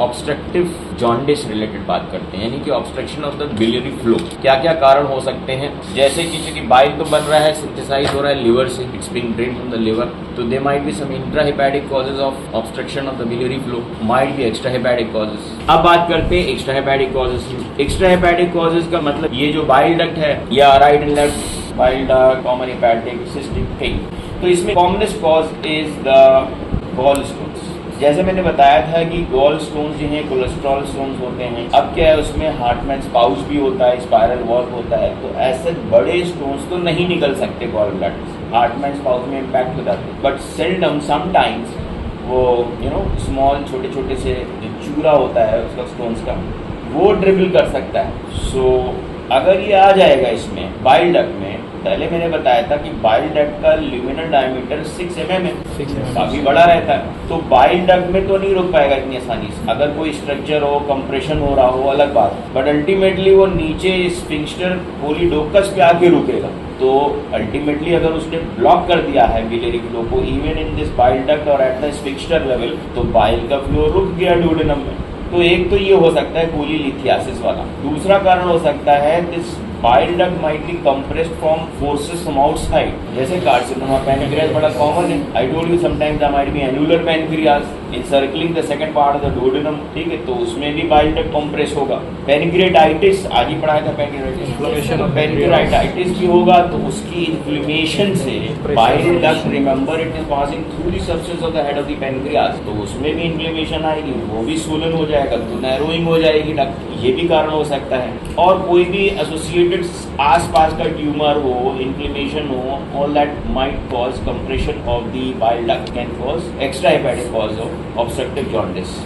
Obstructive jaundice related बात करते हैं, यानी कि obstruction of the biliary flow. क्या क्या कारण हो सकते हैं? जैसे कि चूंकि बाइल तो बन रहा है, सिंथेसाइज हो रहा है लिवर से, it's being drain from the liver, तो they might be some intrahepatic causes of obstruction of the biliary flow, might be extrahepatic causes. अब बात करते हैं एक्स्ट्राहेपेटिक कॉजेज की। एक्स्ट्राहेपेटिक कॉजेज का मतलब ये जो बाइल डक्ट है या right and left bile duct, common hepatic, cystic thing, तो इसमें commonest cause is the gall stones. जैसे मैंने बताया था कि गॉल स्टोन्स जो हैं कोलेस्ट्रॉल स्टोन्स होते हैं। अब क्या है, उसमें हार्टमैन्स पाउच भी होता है, स्पाइरल वॉल्व होता है, तो ऐसे बड़े स्टोन्स तो नहीं निकल सकते गॉल ब्लैडर से, हार्टमैन्स पाउच में इम्पैक्ट हो जाते हैं। बट सेल्डम समटाइम्स वो स्मॉल छोटे छोटे से जो चूरा होता है उसका स्टोन्स का, वो ड्रिबल कर सकता है। सो अगर ये आ जाएगा इसमें बाइल डक्ट में, पहले मैंने बताया था कि बाइल डक्ट का ल्यूमिनल डायमीटर 6 mm है, काफी बड़ा रहता है, तो बाइल डक्ट में तो नहीं रुक पाएगा इतनी आसानी से। अगर कोई स्ट्रक्चर हो, कंप्रेशन हो रहा हो, अलग बात, बट अल्टीमेटली वो नीचे स्फिंक्टर पोलिडोकस पे आके रुकेगा। तो अल्टीमेटली अगर उसने ब्लॉक कर दिया है बिलियरी फ्लो को even in this bile duct और एट द स्फिंक्टर लेवल, तो बाइल का फ्लो रुक गया ड्यूडेनम में। तो एक तो ये हो सकता है कोलीलिथियासिस वाला। दूसरा कारण हो सकता है this bile duct might be compressed from forces from outside, जैसे कार्सिनोमा पैनक्रियास बड़ा कॉमन है। I told you sometimes there might be annular pancreas encircling the second part of the duodenum, ठीक है, तो उसमें भी बाइल डक्ट कंप्रेस होगा। Pancreatitis आज ही पढ़ाया था, पैनक्रियाटाइटिस इन्फ्लेमेशन ऑफ पैनक्रियाटाइटिस भी होगा, तो उसकी इन्फ्लेमेशन से bile duct, remember it is passing through the substance of the head of the pancreas, तो उसमें भी इन्फ्लेमेशन आएगी, वो भी स्वोलन हो जाएगा, तो नैरोइंग हो जाएगी डक्ट, ये भी कारण हो सकता है। और कोई भी एसोसिएटेड आसपास का ट्यूमर हो, इन्फ्लेमेशन हो, all that might cause compression of the bile duct, can cause extra hepatic cause of obstructive jaundice.